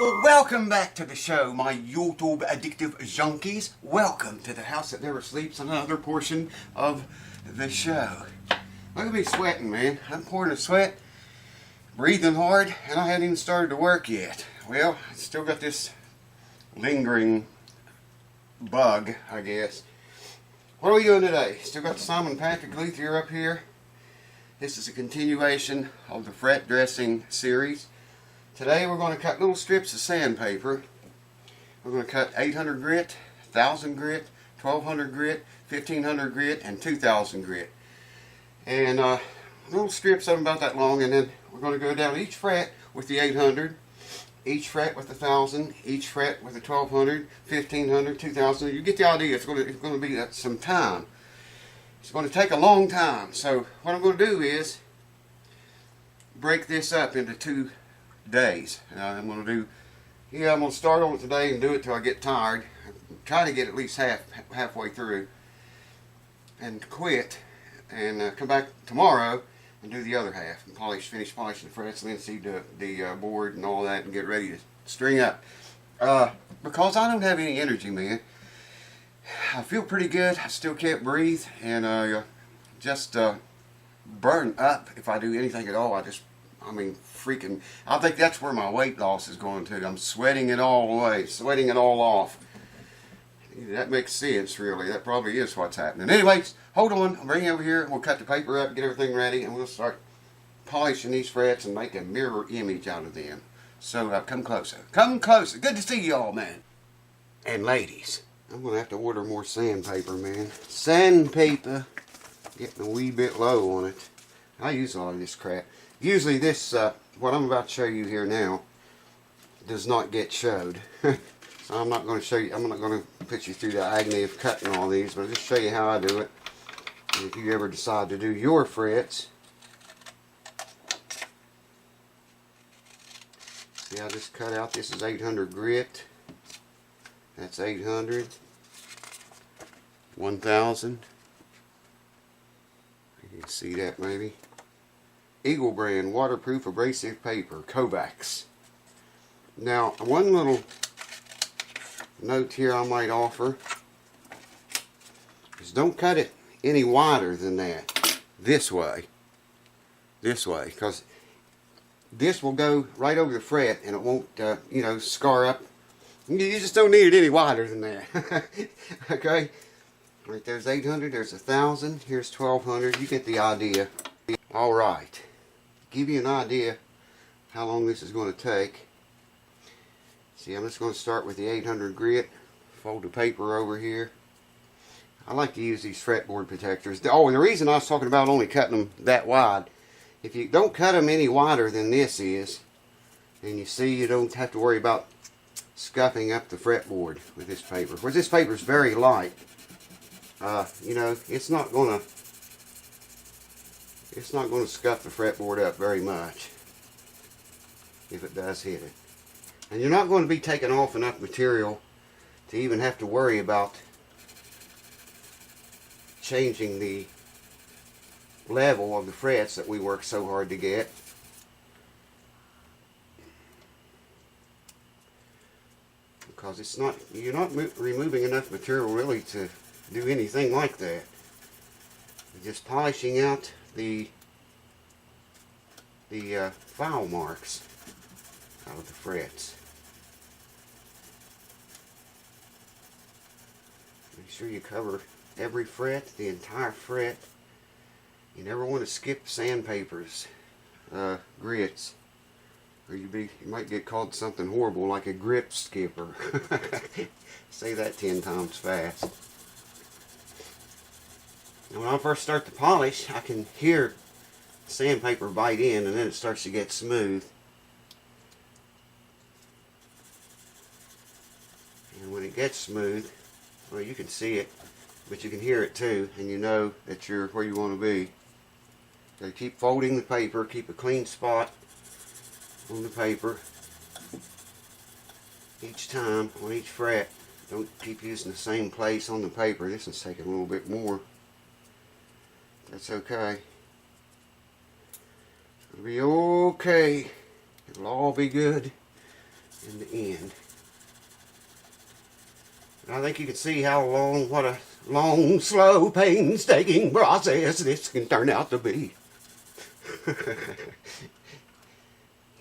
Well, welcome back to the show, my YouTube addictive junkies. Welcome to the house that never sleeps, another portion of the show. Look at me sweating, man. I'm pouring a sweat, breathing hard, and I hadn't even started to work yet. Well, I still got this lingering bug, I guess. What are we doing today? Still got the Simon Patrick Luthier up here. This is a continuation of the fret dressing series. Today we're going to cut little strips of sandpaper. We're going to cut 800 grit, 1000 grit, 1200 grit, 1500 grit, and 2000 grit. And little strips of them about that long, and then we're going to go down each fret with the 800, each fret with the 1000, each fret with the 1200, 1500, 2000. You get the idea. It's going to be some time. It's going to take a long time. So what I'm going to do is break this up into 2 days. I'm going to start on it today and do it till I get tired. Try to get at least halfway through and quit, and come back tomorrow and do the other half and finish polishing the frets, and then see the board and all that, and get ready to string up. Because I don't have any energy, man. I feel pretty good. I still can't breathe, and just burn up if I do anything at all. Freaking, I think that's where my weight loss is going to. I'm sweating it all away, sweating it all off. That makes sense, really. That probably is what's happening. Anyways, hold on. I'll bring you over here. We'll cut the paper up, get everything ready, and we'll start polishing these frets and make a mirror image out of them. So come closer. Come closer. Good to see you all, man. And ladies, I'm going to have to order more sandpaper, man. Sandpaper. Getting a wee bit low on it. I use a lot of this crap. Usually this, what I'm about to show you here now, does not get showed. So I'm not going to show you, I'm not going to put you through the agony of cutting all these, but I'll just show you how I do it. And if you ever decide to do your frets, see, I just cut out, this is 800 grit, that's 800, 1000, you can see that maybe. Eagle brand waterproof abrasive paper, Kovacs. Now, one little note here I might offer is don't cut it any wider than that. This way, because this will go right over the fret and it won't, scar up. You just don't need it any wider than that. Okay, right there's 800, there's 1000, here's 1200. You get the idea. All right. Give you an idea how long this is going to take. See, I'm just going to start with the 800 grit, fold the paper over here. I like to use these fretboard protectors. Oh, and the reason I was talking about only cutting them that wide, if you don't cut them any wider than this is, then you see you don't have to worry about scuffing up the fretboard with this paper. Whereas this paper is very light. It's not going to scuff the fretboard up very much if it does hit it. And you're not going to be taking off enough material to even have to worry about changing the level of the frets that we work so hard to get. Because you're not removing enough material really to do anything like that. You're just polishing out the file marks out of the frets. Make sure you cover every fret, the entire fret. You never want to skip sandpapers, grits, or you might get called something horrible like a grip skipper. Say that 10 times fast. And when I first start to polish, I can hear sandpaper bite in, and then it starts to get smooth. And when it gets smooth, well, you can see it, but you can hear it too, and you know that you're where you want to be. So keep folding the paper, keep a clean spot on the paper each time on each fret. Don't keep using the same place on the paper. This is taking a little bit more. That's okay. It'll be okay. It'll all be good. in the end. I think you can see what a long, slow, painstaking process this can turn out to be.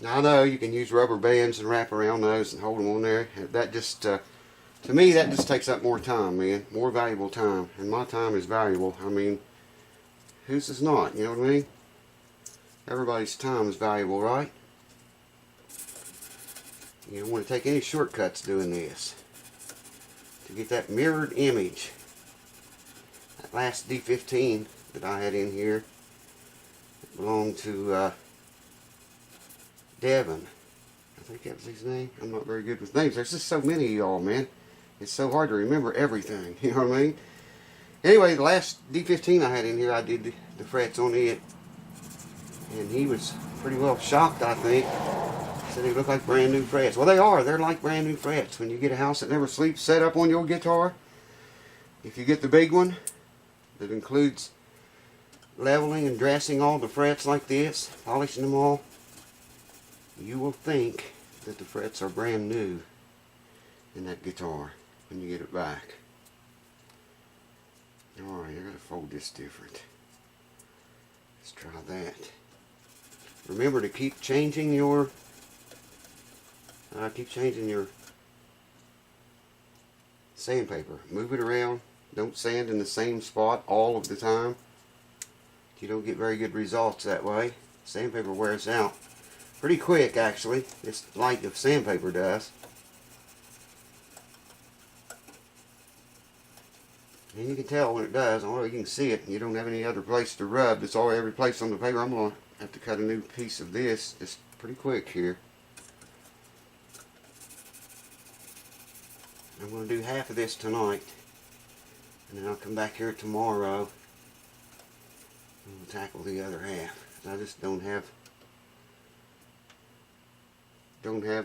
Now, I know you can use rubber bands and wrap around those and hold them on there. That just, to me, that just takes up more time, man. More valuable time. And my time is valuable. I mean, whose is not? You know what I mean? Everybody's time is valuable, right? You don't want to take any shortcuts doing this. To get that mirrored image. That last D15 that I had in here belonged to Devin. I think that was his name. I'm not very good with names. There's just so many of y'all, man. It's so hard to remember everything. You know what I mean? Anyway, the last D15 I had in here, I did the frets on it. And he was pretty well shocked, I think. He said they look like brand new frets. Well, they are. They're like brand new frets. When you get a house that never sleeps set up on your guitar, if you get the big one that includes leveling and dressing all the frets like this, polishing them all, you will think that the frets are brand new in that guitar when you get it back. Alright, I gotta fold this different. Let's try that. Remember to keep changing your sandpaper. Move it around. Don't sand in the same spot all of the time. You don't get very good results that way. Sandpaper wears out pretty quick, actually. It's like the sandpaper does. And you can tell when it does. Although you can see it, you don't have any other place to rub. It's all every place on the paper. I'm going to have to cut a new piece of this just pretty quick here. I'm going to do half of this tonight. And then I'll come back here tomorrow and we'll tackle the other half. I just don't have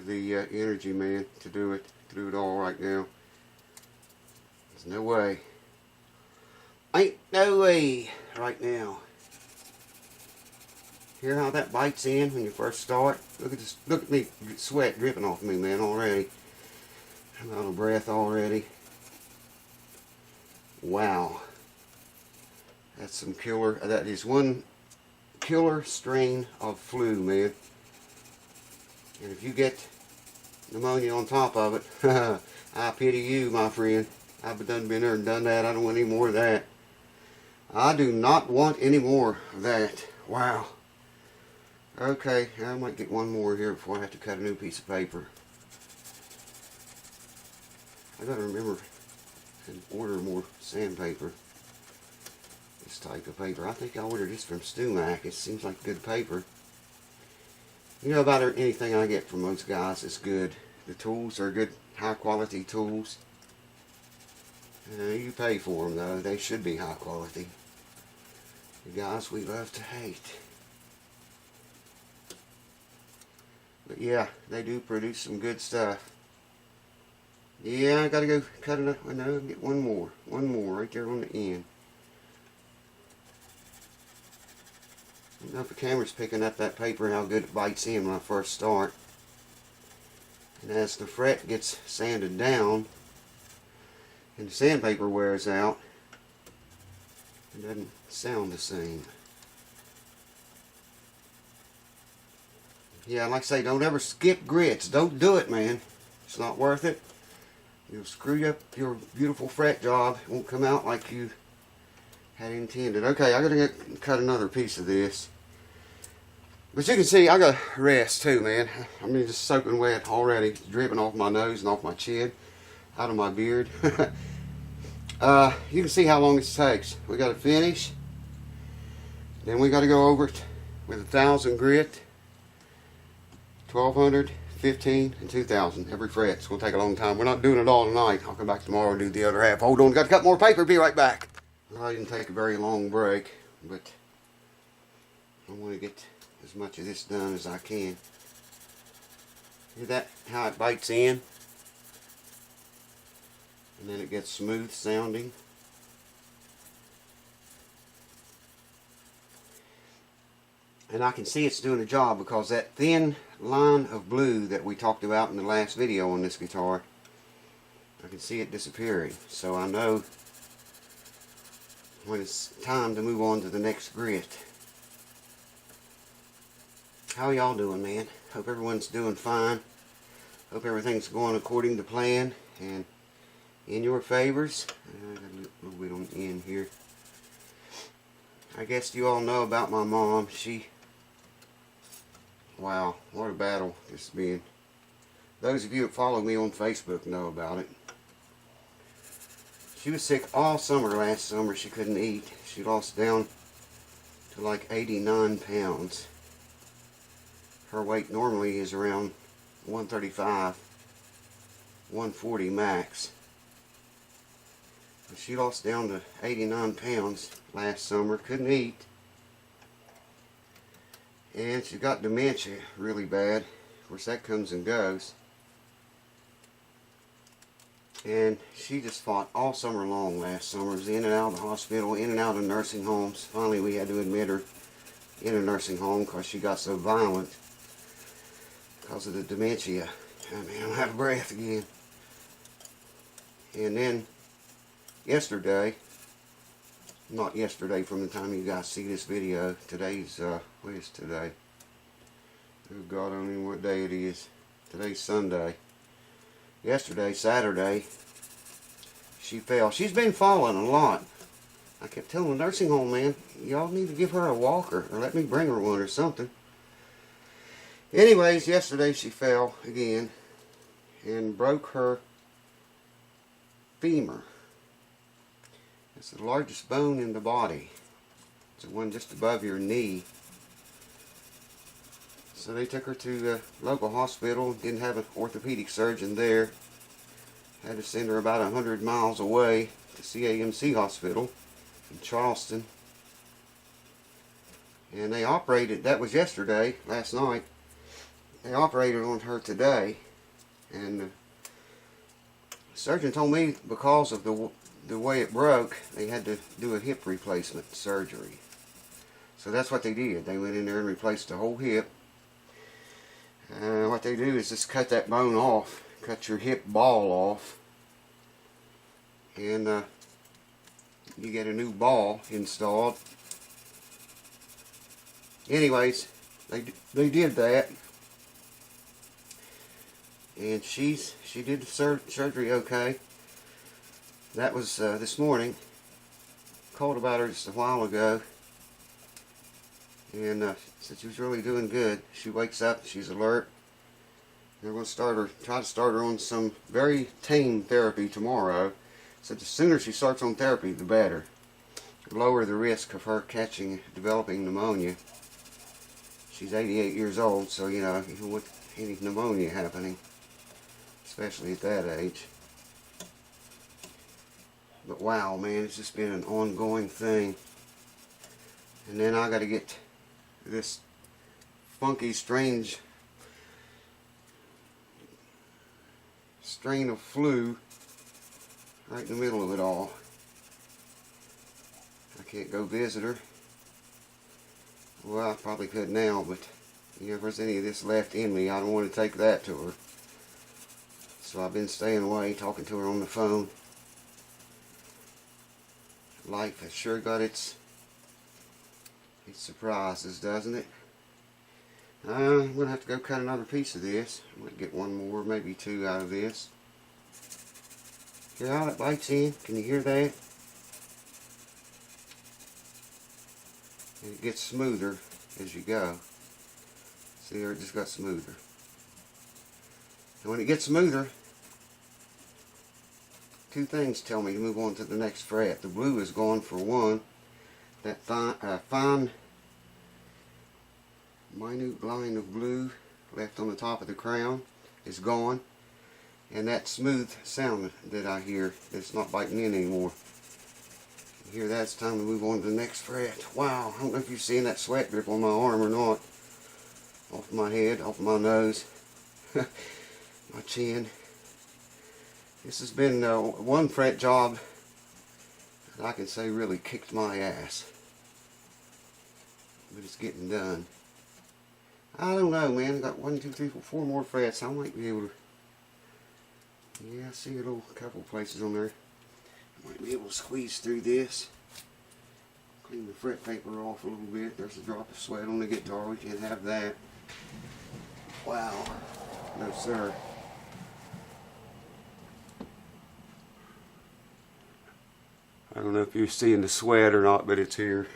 the energy, man, to do it all right now. There's no way. Ain't no way right now. Hear how that bites in when you first start? Look at this. Look at me, sweat dripping off me, man, already. I'm out of breath already. Wow. That's some killer. That is one killer strain of flu, man. And if you get pneumonia on top of it, I pity you, my friend. I've been there and done that. I don't want any more of that. I do not want any more of that. Wow. Okay, I might get one more here before I have to cut a new piece of paper. I gotta remember and order more sandpaper. This type of paper. I think I ordered this from Stumac. It seems like good paper. You know, about anything I get from those guys is good. The tools are good, high quality tools. You pay for them though. They should be high quality. The guys we love to hate. But yeah, they do produce some good stuff. Yeah, I gotta go cut it up. I know, get one more right there on the end. I don't know if the camera's picking up that paper, how good it bites in when I first start. And as the fret gets sanded down and the sandpaper wears out, it doesn't sound the same. Yeah, like I say, don't ever skip grits. Don't do it, man. It's not worth it. You'll screw up your beautiful fret job. It won't come out like you had intended. Okay, I gotta cut another piece of this. But you can see I got rest too, man. I mean, just soaking wet already. It's dripping off my nose and off my chin, out of my beard. You can see how long this takes. We got to finish. Then we got to go over it with 1,000 grit, 1,200, 15, and 2,000 every fret. It's going to take a long time. We're not doing it all tonight. I'll come back tomorrow and do the other half. Hold on, got to cut more paper. Be right back. Well, I didn't take a very long break, but I want to get as much of this done as I can. Hear that? How it bites in? And then it gets smooth sounding. And I can see it's doing a job because that thin line of blue that we talked about in the last video on this guitar. I can see it disappearing, so I know when it's time to move on to the next grit. How y'all doing, man? Hope everyone's doing fine. Hope everything's going according to plan and in your favors. I got a little bit on the end here. I guess you all know about my mom. Wow, what a battle this has been. Those of you that follow me on Facebook know about it. She was sick all summer last summer. She couldn't eat. She lost down to like 89 pounds. Her weight normally is around 135, 140 max. But she lost down to 89 pounds last summer. Couldn't eat. And she got dementia really bad. Of course, that comes and goes. And she just fought all summer long last summer. Was in and out of the hospital, in and out of nursing homes. Finally, we had to admit her in a nursing home because she got so violent because of the dementia. I mean, I'm out of breath again. And then yesterday, not yesterday from the time you guys see this video, today's, what is today? Oh God, I don't even know what day it is. Today's Sunday. Yesterday, Saturday, she fell. She's been falling a lot. I kept telling the nursing home man, y'all need to give her a walker or let me bring her one or something. Anyways, yesterday she fell again and broke her femur. It's the largest bone in the body. It's the one just above your knee. So they took her to the local hospital. Didn't have an orthopedic surgeon there. Had to send her about 100 miles away to CAMC Hospital in Charleston. And they operated, that was yesterday, last night. They operated on her today. And the surgeon told me because of the way it broke, they had to do a hip replacement surgery. So that's what they did. They went in there and replaced the whole hip. What they do is just cut that bone off, cut your hip ball off, and you get a new ball installed. Anyways, they did that, and she did the surgery okay. That was this morning. Called about her just a while ago. And said she was really doing good. She wakes up, she's alert. They're going to try to start her on some very tame therapy tomorrow. Said the sooner she starts on therapy, the better. Lower the risk of her developing pneumonia. She's 88 years old, so you know, even with any pneumonia happening, especially at that age. But wow, man, it's just been an ongoing thing. And then I got to get this funky, strange strain of flu right in the middle of it all. I can't go visit her. Well, I probably could now, but you know, if there's any of this left in me, I don't want to take that to her. So I've been staying away, talking to her on the phone. Life has sure got its surprises, doesn't it? I'm going to have to go cut another piece of this. I'm going to get one more, maybe two out of this. Hear how it bites in? Can you hear that? And it gets smoother as you go. See there, it just got smoother. And when it gets smoother, two things tell me to move on to the next fret. The blue is gone for one. That fine, minute line of blue left on the top of the crown is gone. And that smooth sound that I hear, that's not biting in anymore. You hear that? It's time to move on to the next fret. Wow, I don't know if you've seen that sweat drip on my arm or not. Off my head, off my nose, my chin. This has been one fret job that I can say really kicked my ass. But it's getting done. I don't know, man. I got 1, 2, 3, 4, 4 more frets. I might be able to. Yeah, I see a little couple places on there. I might be able to squeeze through this. Clean the fret paper off a little bit. There's a drop of sweat on the guitar. We can't have that. Wow. No, sir. I don't know if you're seeing the sweat or not, but it's here.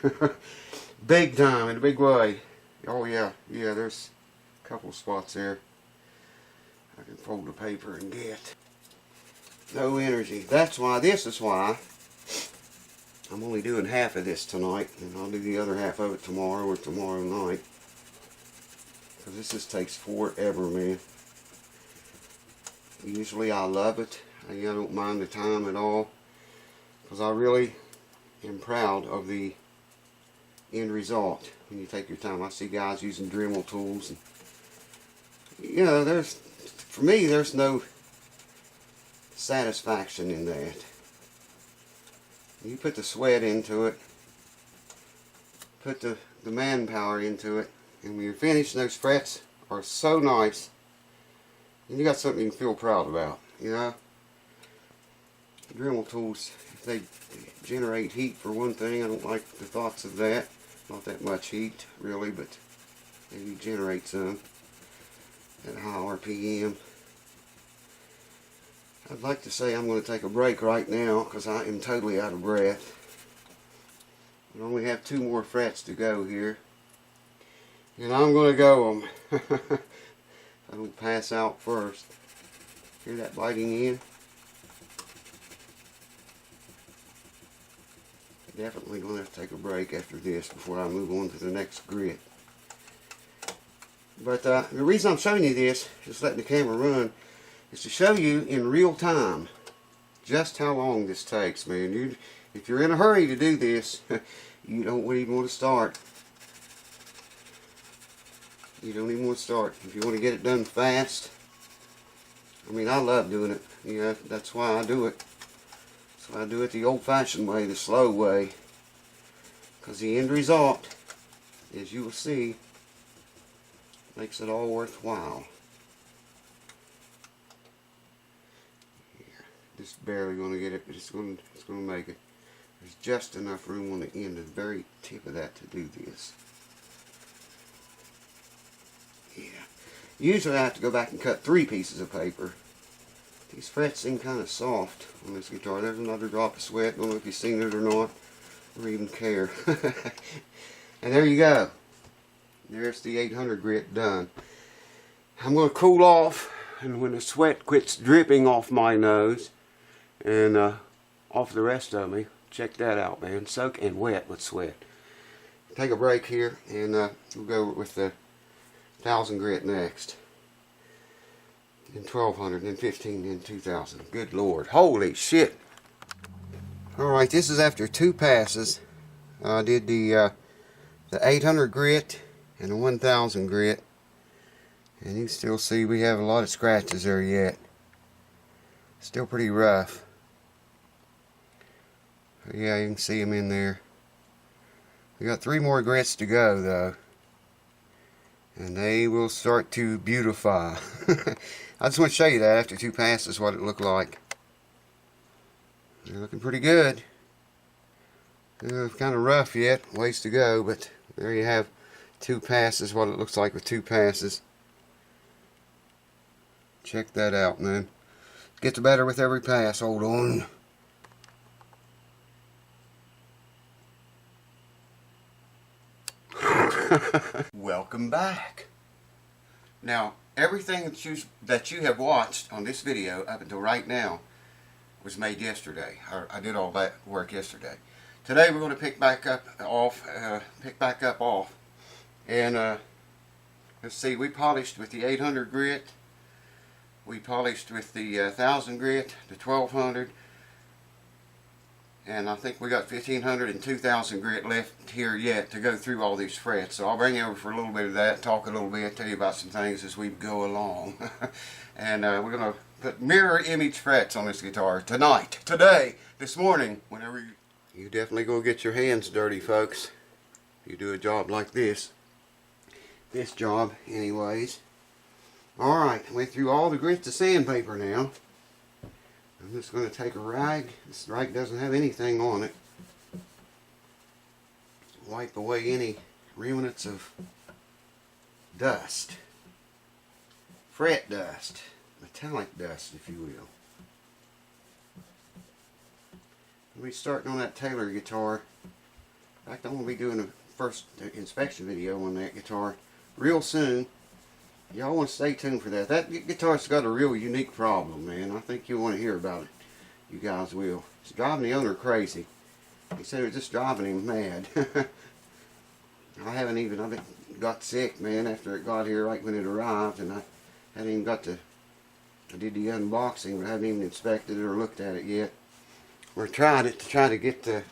Big time, in a big way. Oh yeah, yeah, there's a couple spots there. I can fold the paper and get. No energy. That's why, this is why I'm only doing half of this tonight, and I'll do the other half of it tomorrow or tomorrow night. Because this just takes forever, man. Usually I love it. I don't mind the time at all. Because I really am proud of the end result when you take your time. I see guys using Dremel tools. And, you know, for me, there's no satisfaction in that. You put the sweat into it, put the manpower into it, and when you're finished, those frets are so nice, and you got something you can feel proud about, you know. Dremel tools, if they generate heat for one thing, I don't like the thoughts of that. Not that much heat, really, but maybe generate some at high RPM. I'd like to say I'm going to take a break right now because I am totally out of breath. I only have 2 more frets to go here. And I'm going to go them. I don't pass out first. Hear that biting in? Definitely going to have to take a break after this before I move on to the next grit. But the reason I'm showing you this, just letting the camera run, is to show you in real time just how long this takes, man. If you're in a hurry to do this, you don't even want to start. You don't even want to start. If you want to get it done fast, I mean, I love doing it. Yeah, that's why I do it. So I do it the old-fashioned way, the slow way. Because the end result, as you will see, makes it all worthwhile. Here, just barely going to get it, but it's going to make it. There's just enough room on the end, the very tip of that, to do this. Yeah. Usually I have to go back and cut 3 pieces of paper. These frets seem kind of soft on this guitar. There's another drop of sweat. Don't know if you've seen it or not, or even care. And there you go. There's the 800 grit done. I'm going to cool off, and when the sweat quits dripping off my nose and off the rest of me, check that out, man. Soak and wet with sweat. Take a break here, and we'll go with the 1000 grit next. Then 1200, then 15, then 2000. Good Lord. Holy shit. Alright, this is after 2 passes. I did the 800 grit and the 1000 grit. And you can still see we have a lot of scratches there yet. Still pretty rough. But yeah, you can see them in there. We got 3 more grits to go though. And they will start to beautify. I just want to show you that after 2 passes what it looked like. They're looking pretty good. Kind of rough yet, ways to go, but there you have 2 passes, what it looks like with 2 passes. Check that out, man. Gets better with every pass. Hold on. Welcome back. Now, everything that you have watched on this video up until right now was made yesterday. I did all that work yesterday. Today we're going to pick back up off, and let's see. We polished with the 800 grit. We polished with the 1000 grit, the 1200. And I think we got 1500 and 2000 grit left here yet to go through all these frets. So I'll bring you over for a little bit of that, talk a little bit, tell you about some things as we go along. And we're going to put mirror image frets on this guitar tonight, today, this morning, whenever you definitely go get your hands dirty, folks. You do a job like this. this job anyways. Alright, went through all the grits of sandpaper now. I'm just going to take a rag. This rag doesn't have anything on it. Wipe away any remnants of dust. Fret dust. Metallic dust, if you will. We'll be starting on that Taylor guitar. In fact, I'm going to be doing a first inspection video on that guitar real soon. Y'all want to stay tuned for that. That guitar's got a real unique problem, man. I think you'll want to hear about it. You guys will. It's driving the owner crazy. He said it was just driving him mad. I've got sick, man, after it got here right when it arrived, and I hadn't even got to, I did the unboxing, but I haven't even inspected it or looked at it yet. Or tried it to try to get the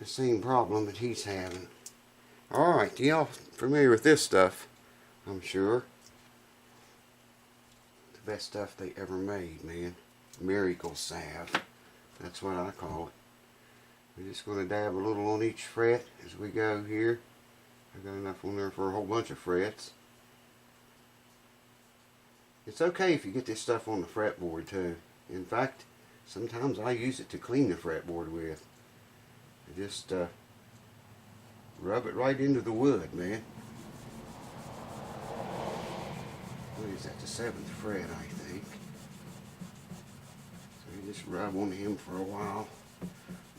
same problem that he's having. Alright, y'all familiar with this stuff, I'm sure. The best stuff they ever made, man. Miracle salve. That's what I call it. We're just going to dab a little on each fret as we go here. I've got enough on there for a whole bunch of frets. It's okay if you get this stuff on the fretboard too. In fact, sometimes I use it to clean the fretboard with. I just rub it right into the wood, man. What is that, the 7th fret, I think. So you just rub on him for a while.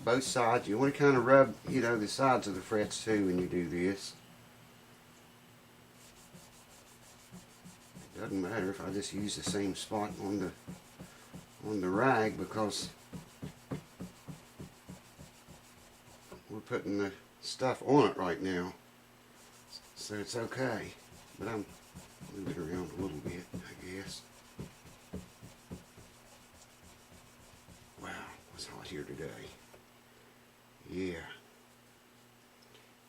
Both sides. You want to kind of rub, you know, the sides of the frets too when you do this. It doesn't matter if I just use the same spot on the rag, because we're putting the stuff on it right now, so it's okay. But I'm moving it around a little bit, I guess. Wow, it's hot here today. Yeah.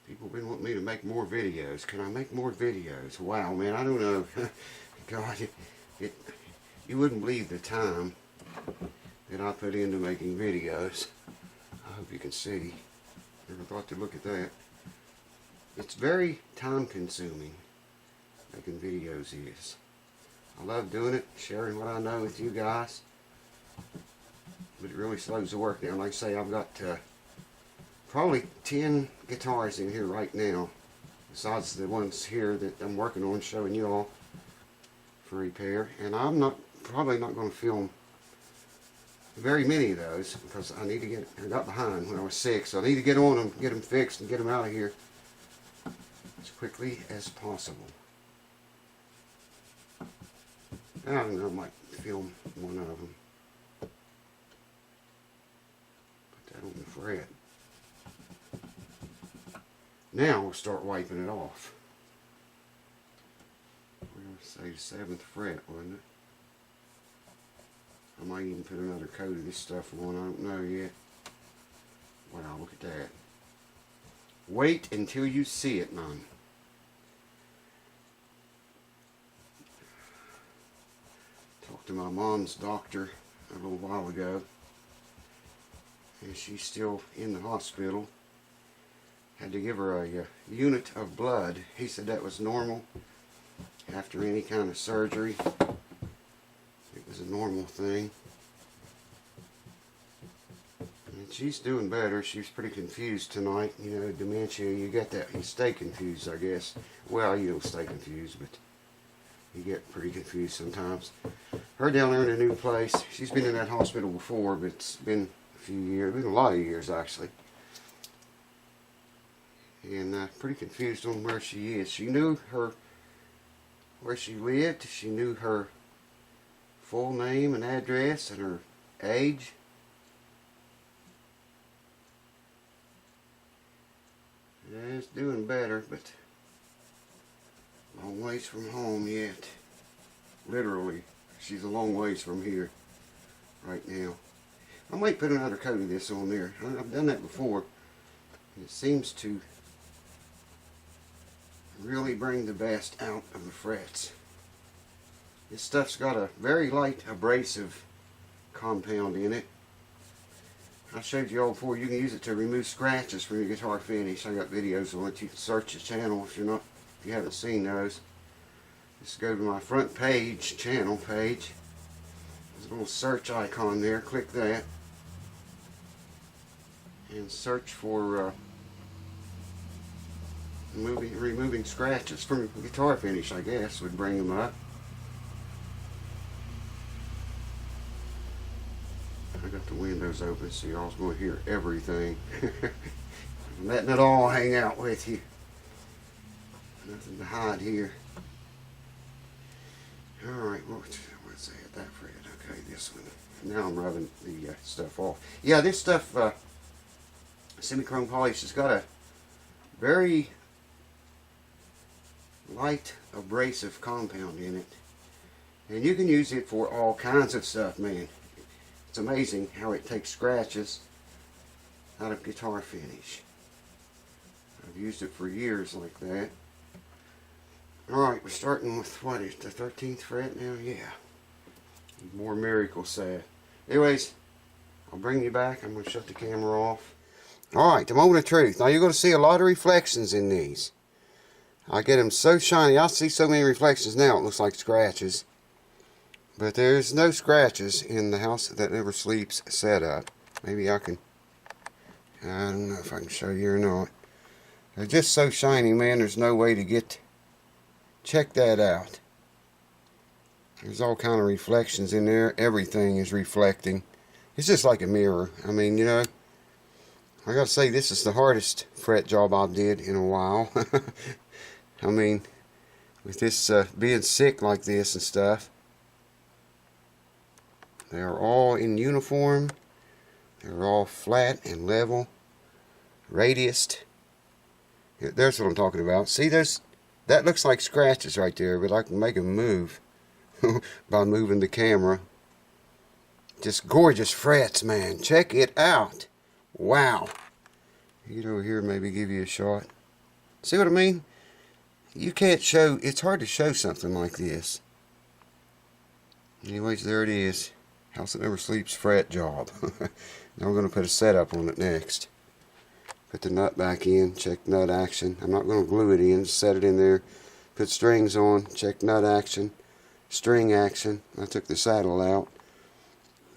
People have been wanting me to make more videos. Can I make more videos? Wow, man, I don't know. God, you wouldn't believe the time that I put into making videos. I hope you can see. Never thought to look at that. It's very time consuming, making videos is. I love doing it, sharing what I know with you guys. But it really slows the work down. Like I say, I've got probably 10 guitars in here right now, besides the ones here that I'm working on showing you all for repair. And I'm probably not going to film very many of those, because I got behind when I was sick, so I need to get on them, get them fixed, and get them out of here as quickly as possible. I don't know, I might film one of them. Put that on the fret. Now we'll start wiping it off. We're going to say 7th fret, wasn't it? I might even put another coat of this stuff on, I don't know yet. Wow, look at that. Wait until you see it, man. Talked to my mom's doctor a little while ago, and she's still in the hospital. Had to give her a unit of blood. He said that was normal after any kind of surgery. It was a normal thing. And she's doing better. She was pretty confused tonight. You know, dementia, you get that. You stay confused, I guess. Well, you don't stay confused, but you get pretty confused sometimes. Her down there in a new place. She's been in that hospital before, but it's been a few years. Been a lot of years, actually. And pretty confused on where she is. She knew where she lived. She knew her full name and address and her age. Yeah, it's doing better, but long ways from home yet. Literally, she's a long ways from here right now. I might put another coat of this on there. I've done that before. It seems to really bring the best out of the frets. This stuff's got a very light abrasive compound in it. I showed you all before, you can use it to remove scratches from your guitar finish. I got videos on it. You can search the channel if you're not If you haven't seen those, just go to my front page, channel page. There's a little search icon there. Click that. And search for removing scratches from guitar finish, I guess, would bring them up. I got the windows open so y'all's going to hear everything. I'm letting it all hang out with you. Nothing to hide here. Alright, what's that fret? Okay, this one. Now I'm rubbing the stuff off. Yeah, this stuff, semi-chrome polish, has got a very light abrasive compound in it. And you can use it for all kinds of stuff, man. It's amazing how it takes scratches out of guitar finish. I've used it for years like that. Alright, we're starting with, what is the 13th fret now? Yeah. More miracle sad. Anyways, I'll bring you back. I'm going to shut the camera off. Alright, the moment of truth. Now you're going to see a lot of reflections in these. I get them so shiny. I see so many reflections now it looks like scratches. But there's no scratches in the House That Never Sleeps setup. Maybe I don't know if I can show you or not. They're just so shiny, man. There's no way to check that out. There's all kind of reflections in there. Everything is reflecting. It's just like a mirror. I mean, you know, I gotta say, this is the hardest fret job I did in a while. I mean, with this being sick like this and stuff, they are all in uniform. They're all flat and level, radiused. There's what I'm talking about. See, that looks like scratches right there, but I can make them move by moving the camera. Just gorgeous frets, man. Check it out. Wow. Get over here, maybe give you a shot. See what I mean? You can't show, it's hard to show something like this. Anyways, there it is. House That Never Sleeps fret job. Now we're going to put a setup on it next. Put the nut back in, check nut action. I'm not going to glue it in, just set it in there. Put strings on, check nut action, string action. I took the saddle out.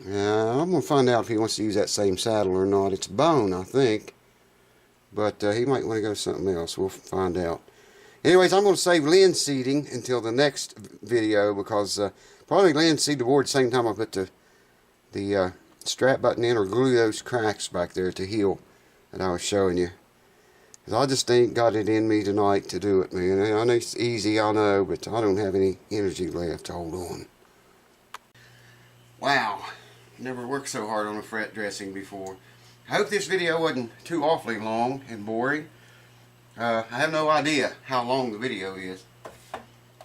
I'm going to find out if he wants to use that same saddle or not. It's bone, I think. But he might want to go something else. We'll find out. Anyways, I'm going to save linseeding until the next video because probably linseed the board the same time I put the strap button in or glue those cracks back there to heal that I was showing you. Because I just ain't got it in me tonight to do it, man. I know it's easy, I know, but I don't have any energy left to hold on. Wow. Never worked so hard on a fret dressing before. I hope this video wasn't too awfully long and boring. I have no idea how long the video is.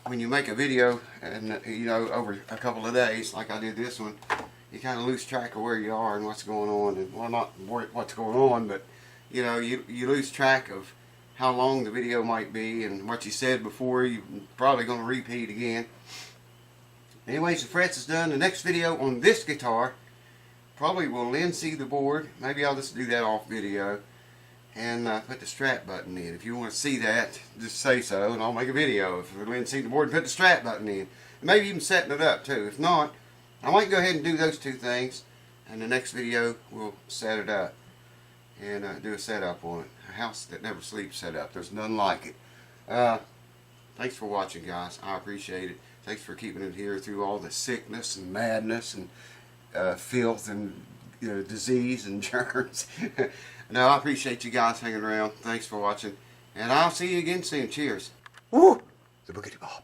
When you make a video and you know, over a couple of days, like I did this one, you kind of lose track of where you are and what's going on. And, well, not what's going on, but you know, you lose track of how long the video might be and what you said before. You're probably going to repeat again. Anyways, the frets is done. The next video on this guitar probably will linseed the board. Maybe I'll just do that off video and put the strap button in. If you want to see that, just say so and I'll make a video. If we're linseed the board, put the strap button in. And maybe even setting it up too. If not, I might go ahead and do those two things, and the next video we'll set it up and do a setup on it. A House That Never Sleeps setup. There's nothing like it. Thanks for watching, guys. I appreciate it. Thanks for keeping it here through all the sickness and madness and filth and disease and germs. No, I appreciate you guys hanging around. Thanks for watching, and I'll see you again soon. Cheers. Woo! The Boogity Bob.